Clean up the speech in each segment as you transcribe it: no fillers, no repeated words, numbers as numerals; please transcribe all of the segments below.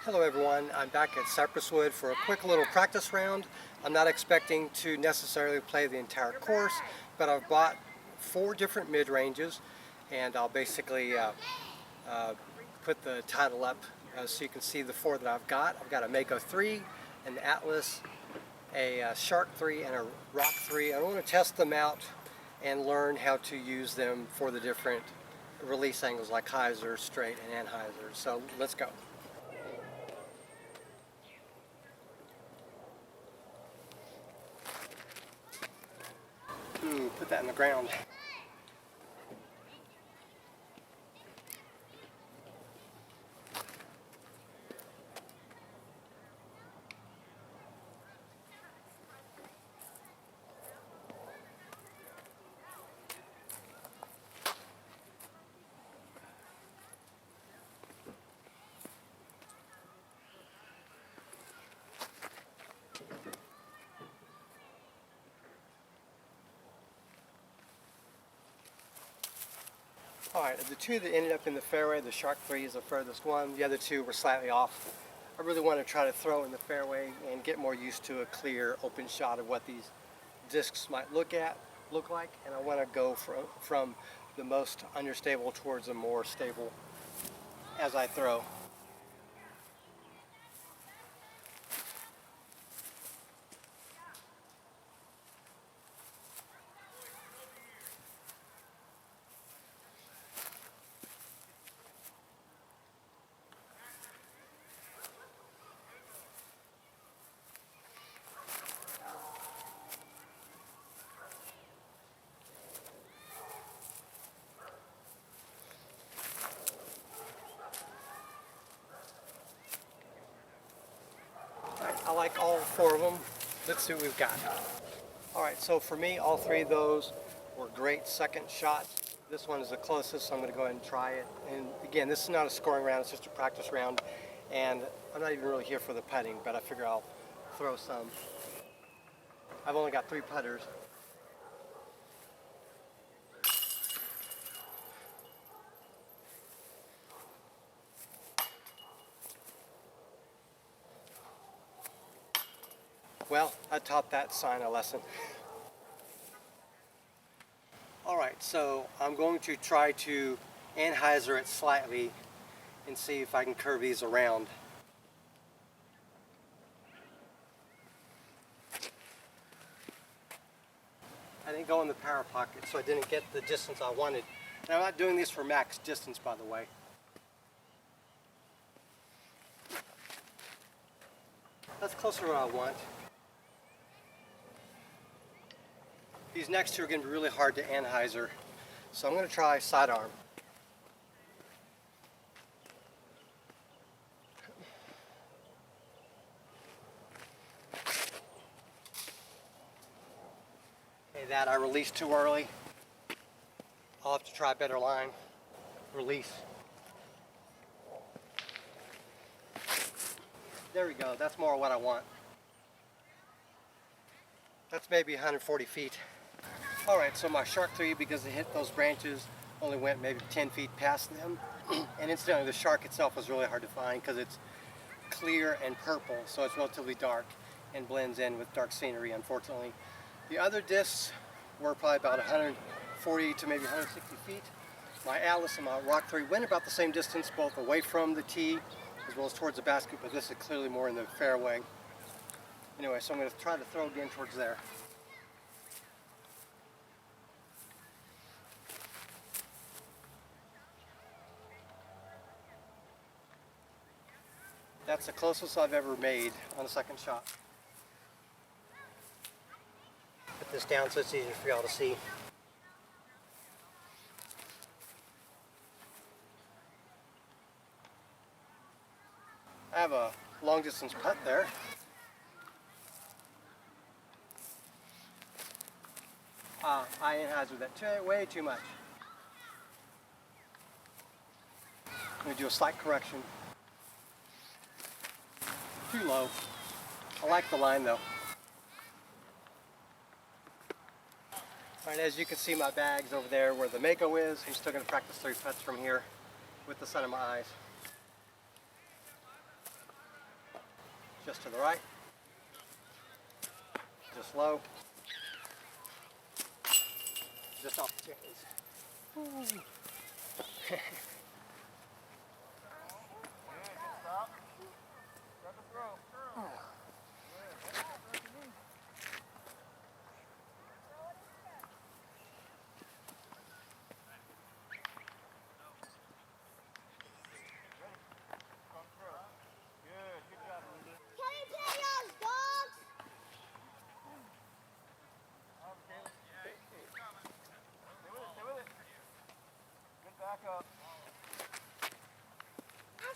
Hello everyone, I'm back at Cypresswood for a quick little practice round. I'm not expecting to necessarily play the entire course, but I've bought 4 different mid-ranges, and I'll basically put the title up so you can see the 4 that I've got. I've got a Mako3, an Atlas, a Shark 3, and a Rock 3. I want to test them out and learn how to use them for the different release angles like hyzer, straight, and anhyzer. So let's go. Put that in the ground. Alright, the 2 that ended up in the fairway, the Shark 3 is the furthest one. The other 2 were slightly off. I really want to try to throw in the fairway and get more used to a clear, open shot of what these discs might look like, and I want to go from the most unstable towards the more stable as I throw. I like all 4 of them. Let's see what we've got. Alright, so for me, all 3 of those were great second shots. This one is the closest, so I'm going to go ahead and try it. And again, this is not a scoring round, it's just a practice round. And I'm not even really here for the putting, but I figure I'll throw some. I've only got 3 putters. Well, I taught that sign a lesson. Alright, so I'm going to try to anhyzer it slightly and see if I can curve these around. I didn't go in the power pocket, so I didn't get the distance I wanted. And I'm not doing these for max distance, by the way. That's closer to what I want. These next 2 are going to be really hard to anhyzer, so I'm going to try sidearm. Okay, that I released too early. I'll have to try a better line. Release. There we go, that's more what I want. That's maybe 140 feet. Alright, so my Shark 3, because it hit those branches, only went maybe 10 feet past them. And incidentally, the Shark itself was really hard to find because it's clear and purple, so it's relatively dark and blends in with dark scenery, unfortunately. The other discs were probably about 140 to maybe 160 feet. My Atlas and my Rock 3 went about the same distance, both away from the tee as well as towards the basket, but this is clearly more in the fairway. Anyway, so I'm going to try to throw again towards there. That's the closest I've ever made on a second shot. Put this down so it's easier for y'all to see. I have a long distance putt there. I anhyzered that way too much. I'm going to do a slight correction. Too low. I like the line though. Alright, as you can see, my bag's over there where the Mako is. I'm still going to practice 3 putts from here with the sun in my eyes. Just to the right. Just low. Just off the chains.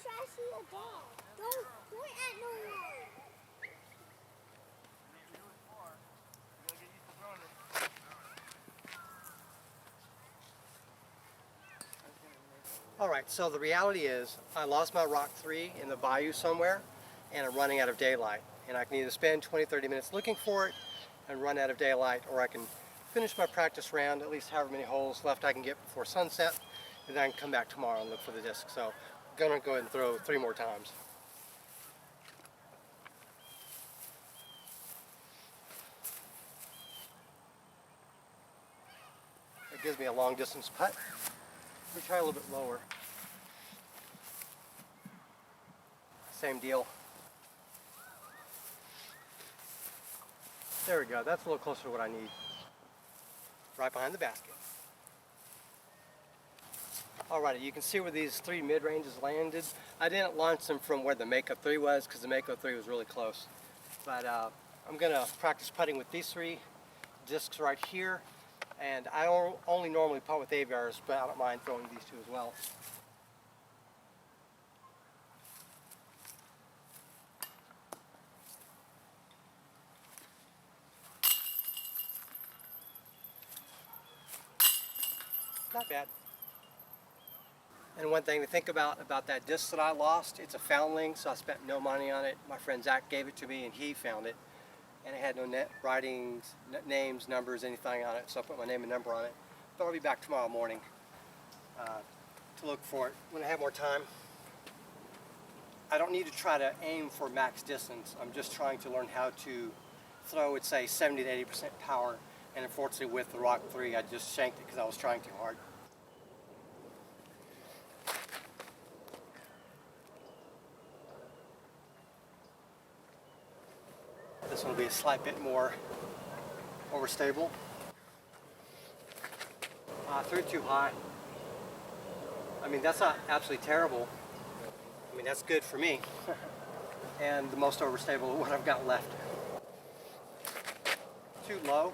I see a dog. Don't point at no one. All right, so the reality is I lost my Rock 3 in the bayou somewhere and I'm running out of daylight. And I can either spend 20-30 minutes looking for it and run out of daylight, or I can finish my practice round, at least however many holes left I can get before sunset, and then I can come back tomorrow and look for the disc. So I'm gonna go ahead and throw 3 more times. It gives me a long distance putt. Let me try a little bit lower. Same deal. There we go, that's a little closer to what I need. Right behind the basket. Alrighty, you can see where these 3 mid-ranges landed. I didn't launch them from where the Mako3 was because the Mako3 was really close. But I'm gonna practice putting with these 3 discs right here. And I only normally putt with AVRs, but I don't mind throwing these 2 as well. Not bad. And one thing to think about that disc that I lost, it's a foundling, so I spent no money on it. My friend Zach gave it to me and he found it. And it had no writings, names, numbers, anything on it, so I put my name and number on it. But I'll be back tomorrow morning to look for it when I have more time. I don't need to try to aim for max distance. I'm just trying to learn how to throw at, say, 70 to 80% power. And unfortunately with the Rock 3, I just shanked it because I was trying too hard. This one will be a slight bit more overstable. Threw it too high. I mean, that's not absolutely terrible. I mean, that's good for me. And the most overstable what I've got left. Too low,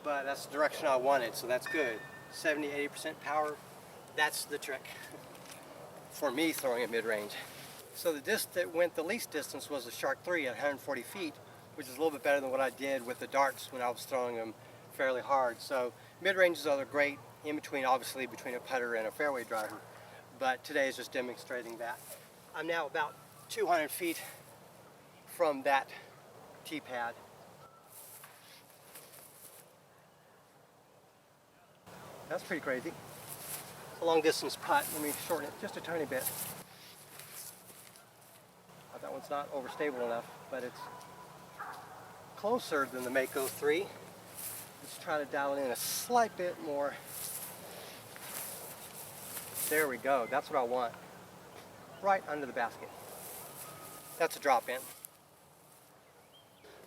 but that's the direction I wanted, so that's good. 70-80% power, that's the trick for me throwing at mid-range. So the disc that went the least distance was the Shark 3 at 140 feet, which is a little bit better than what I did with the darts when I was throwing them fairly hard. So mid-ranges are great in between, obviously between a putter and a fairway driver, but today is just demonstrating that. I'm now about 200 feet from that tee pad. That's pretty crazy. It's a long distance putt. Let me shorten it just a tiny bit. That one's not overstable enough, but it's closer than the Mako3. Let's try to dial it in a slight bit more. There we go. That's what I want. Right under the basket. That's a drop in.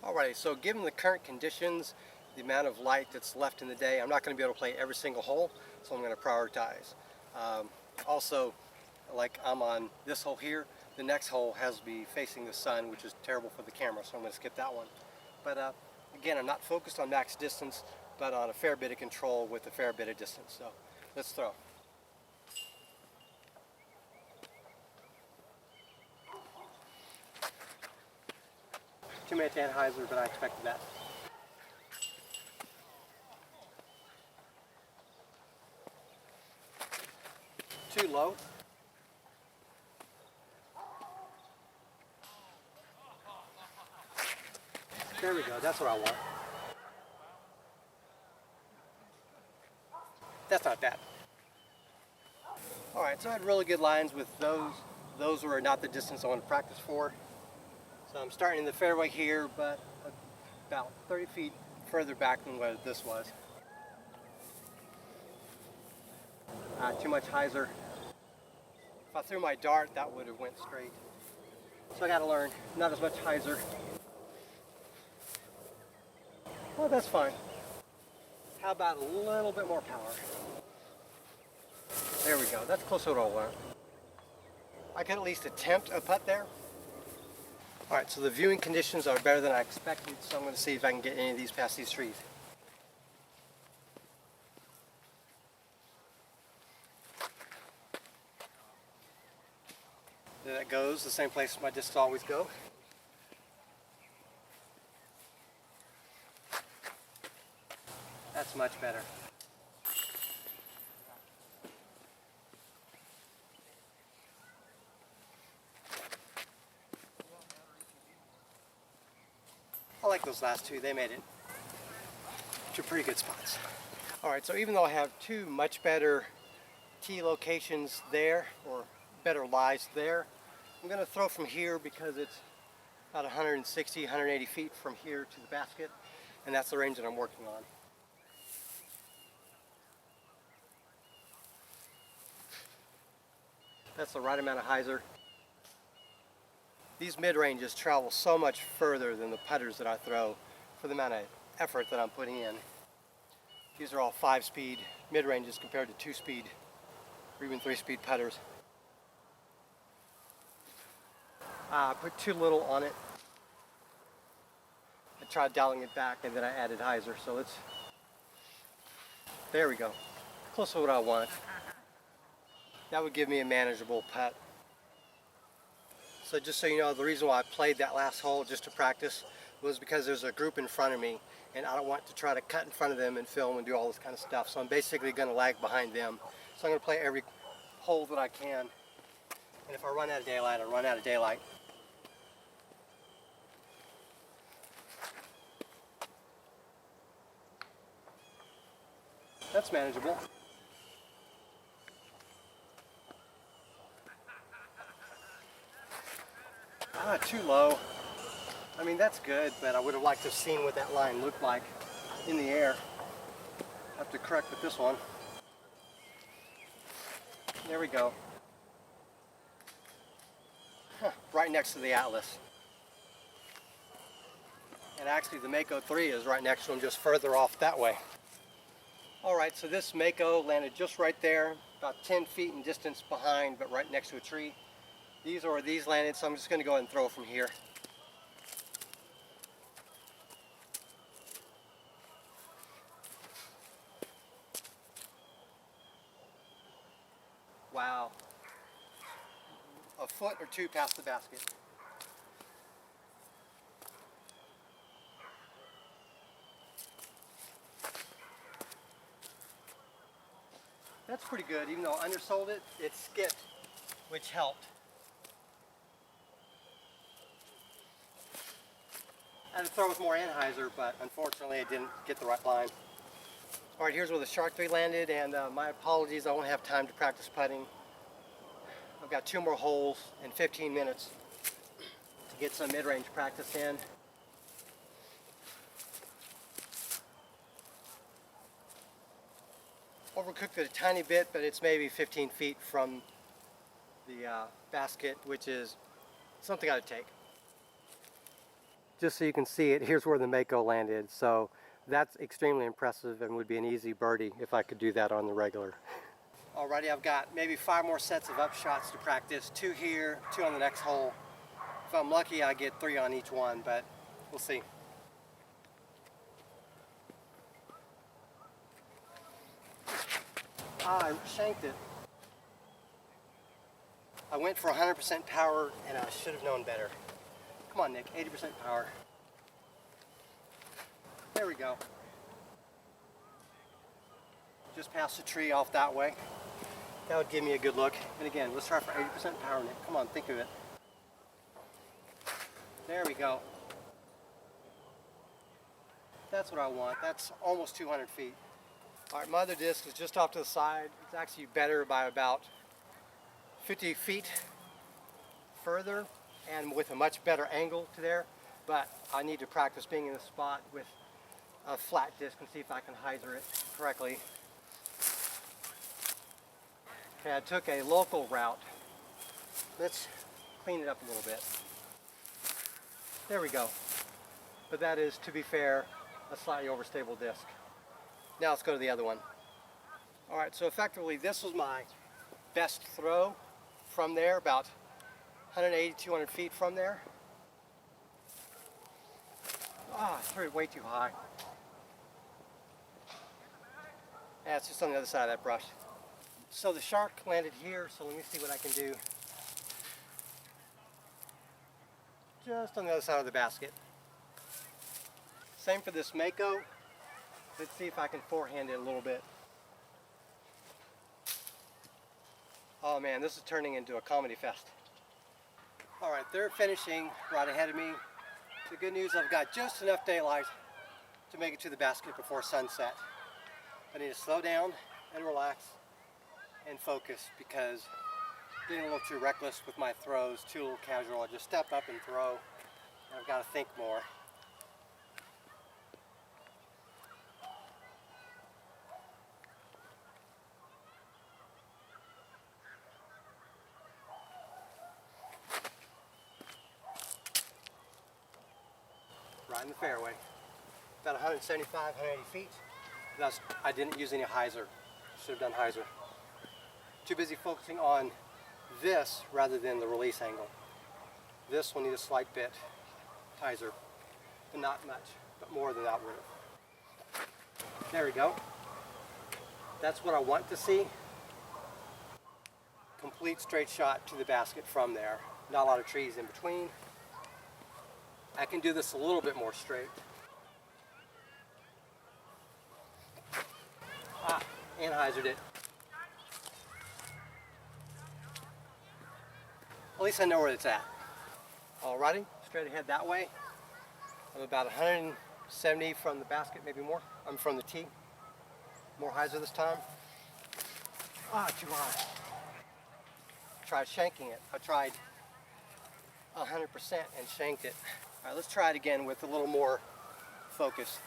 Alrighty, so given the current conditions, the amount of light that's left in the day, I'm not going to be able to play every single hole, so I'm going to prioritize. Also, like I'm on this hole here, the next hole has to be facing the sun, which is terrible for the camera, so I'm going to skip that one. But again, I'm not focused on max distance, but on a fair bit of control with a fair bit of distance. So let's throw. Too many Tannheiser, but I expected that. Too low. There we go, that's what I want. That's not bad. Alright, so I had really good lines with those. Those were not the distance I want to practice for. So I'm starting in the fairway here, but about 30 feet further back than what this was. Too much hyzer. If I threw my dart, that would have went straight. So I got to learn, not as much hyzer. Well, that's fine. How about a little bit more power? There we go. That's close to what I want. I could at least attempt a putt there. All right, so the viewing conditions are better than I expected, so I'm going to see if I can get any of these past these trees. There that goes, the same place my discs always go. That's much better. I like those last two, they made it to pretty good spots. All right, so even though I have two much better tee locations there, or better lies there, I'm gonna throw from here because it's about 160, 180 feet from here to the basket, and that's the range that I'm working on. That's the right amount of hyzer. These mid-ranges travel so much further than the putters that I throw for the amount of effort that I'm putting in. These are all 5-speed mid-ranges compared to 2-speed or even 3-speed putters. I put too little on it. I tried dialing it back and then I added hyzer, so there we go. Close to what I want. That would give me a manageable putt. So just so you know, the reason why I played that last hole just to practice was because there's a group in front of me and I don't want to try to cut in front of them and film and do all this kind of stuff. So I'm basically going to lag behind them. So I'm going to play every hole that I can. And if I run out of daylight, I'll run out of daylight. That's manageable. Too low. I mean, that's good, but I would have liked to have seen what that line looked like in the air. I have to correct with this one. There we go. Right next to the Atlas. And actually the Mako3 is right next to him, just further off that way. Alright, so this Mako landed just right there, about 10 feet in distance behind, but right next to a tree. These are where these landed, so I'm just going to go ahead and throw from here. Wow. A foot or two past the basket. That's pretty good. Even though I undersold it, it skipped, which helped. I had to throw with more anhyzer, but unfortunately I didn't get the right line. All right, here's where the Shark 3 landed, and my apologies, I won't have time to practice putting. I've got 2 more holes and 15 minutes to get some mid-range practice in. Overcooked it a tiny bit, but it's maybe 15 feet from the basket, which is something I'd take. Just so you can see it, here's where the Mako landed. So that's extremely impressive and would be an easy birdie if I could do that on the regular. Alrighty, I've got maybe 5 more sets of up shots to practice. 2 here, 2 on the next hole. If I'm lucky, I get 3 on each one, but we'll see. I shanked it. I went for 100% power and I should have known better. Come on, Nick, 80% power. There we go. Just past the tree off that way. That would give me a good look. And again, let's try for 80% power, Nick. Come on, think of it. There we go. That's what I want. That's almost 200 feet. All right, my other disc is just off to the side. It's actually better by about 50 feet further. and with a much better angle to there, but I need to practice being in the spot with a flat disc and see if I can hyzer it correctly. Okay, I took a local route. Let's clean it up a little bit. There we go. But that is, to be fair, a slightly overstable disc. Now let's go to the other one. All right, so effectively this was my best throw from there, about 180, 200 feet from there. I threw it way too high. Yeah, it's just on the other side of that brush. So the shark landed here, so let me see what I can do. Just on the other side of the basket. Same for this Mako. Let's see if I can forehand it a little bit. Oh man, this is turning into a comedy fest. All right, they're finishing right ahead of me. The good news, I've got just enough daylight to make it to the basket before sunset. I need to slow down and relax and focus because being a little too reckless with my throws, too little casual. I just step up and throw, and I've got to think more. Right in the fairway. About 175, 180 feet. I didn't use any hyzer. Should have done hyzer. Too busy focusing on this rather than the release angle. This will need a slight bit hyzer, but not much, but more than that would have. There we go. That's what I want to see. Complete straight shot to the basket from there. Not a lot of trees in between. I can do this a little bit more straight. And hyzered it. At least I know where it's at. Alrighty, straight ahead that way. I'm about 170 from the basket, maybe more. I'm from the tee. More hyzer this time. Too high. Tried shanking it. I tried 100% and shanked it. All right, let's try it again with a little more focus.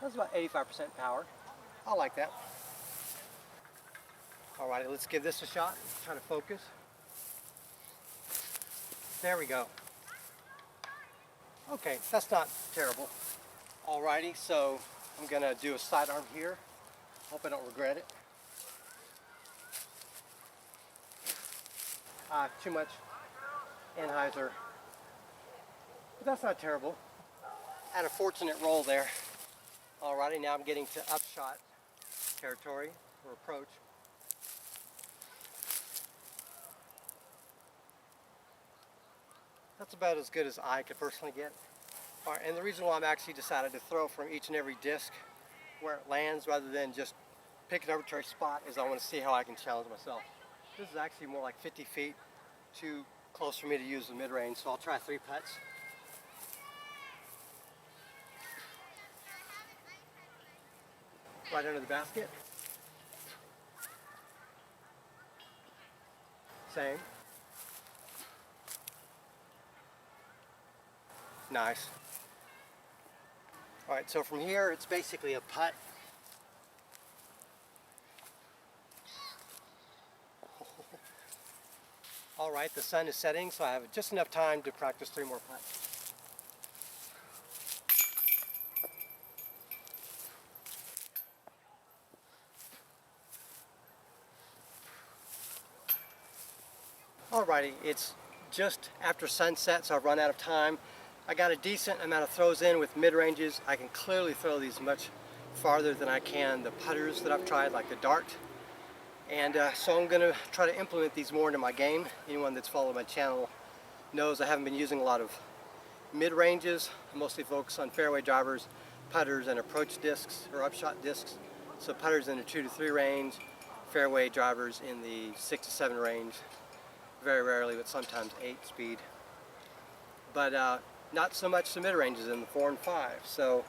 That's about 85% power. I like that. All right, let's give this a shot. Try to focus. There we go. Okay, that's not terrible. Alrighty, so I'm gonna do a sidearm here. Hope I don't regret it. Too much anhyzer, but that's not terrible. Had a fortunate roll there. Alrighty, now I'm getting to upshot territory or approach. That's about as good as I could personally get. All right, and the reason why I'm actually decided to throw from each and every disc where it lands rather than just pick an arbitrary spot is I want to see how I can challenge myself. This is actually more like 50 feet, too close for me to use the mid-range, so I'll try 3 putts. Right under the basket. Same. Nice. All right, so from here it's basically a putt. All right, the sun is setting, so I have just enough time to practice 3 more putts. Alrighty, it's just after sunset, so I've run out of time. I got a decent amount of throws in with mid-ranges. I can clearly throw these much farther than I can the putters that I've tried, like the dart. And so I'm going to try to implement these more into my game. Anyone that's followed my channel knows I haven't been using a lot of mid-ranges. I mostly focus on fairway drivers, putters, and approach discs or upshot discs. So putters in the 2 to 3 range, fairway drivers in the 6 to 7 range. Very rarely, but sometimes 8 speed. But not so much the mid-ranges in the 4 and 5. So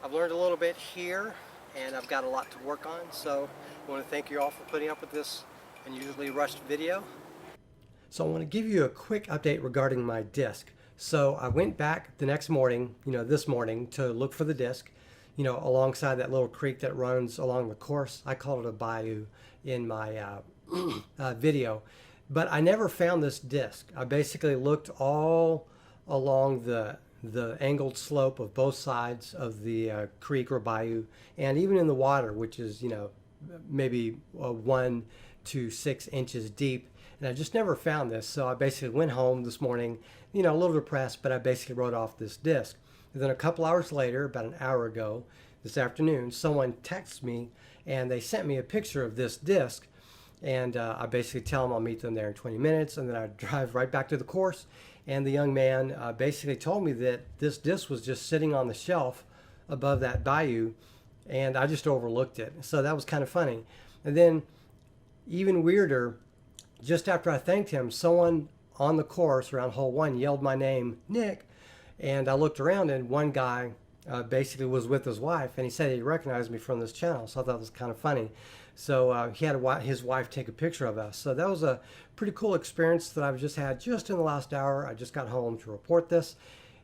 I've learned a little bit here, and I've got a lot to work on. So I want to thank you all for putting up with this unusually rushed video. So I want to give you a quick update regarding my disc. So I went back the next morning, this morning, to look for the disc, alongside that little creek that runs along the course. I called it a bayou in my video, but I never found this disc. I basically looked all along the angled slope of both sides of the creek or bayou, and even in the water, which is maybe 1 to 6 inches deep, and I just never found this. So I basically went home this morning, a little depressed, but I basically wrote off this disc. And then a couple hours later, about an hour ago, this afternoon, someone texted me and they sent me a picture of this disc. And I basically tell them I'll meet them there in 20 minutes, and then I drive right back to the course. And the young man basically told me that this disc was just sitting on the shelf above that bayou, and I just overlooked it. So that was kind of funny. And then, even weirder, just after I thanked him, someone on the course around hole 1 yelled my name, Nick. And I looked around, and one guy basically was with his wife, and he said he recognized me from this channel. So I thought it was kind of funny. So he had his wife take a picture of us. So that was a pretty cool experience that I've just had just in the last hour. I just got home to report this.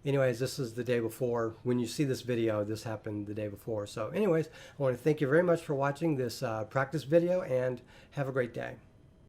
Anyways, this is the day before. When you see this video, this happened the day before. So anyways, I want to thank you very much for watching this practice video, and have a great day.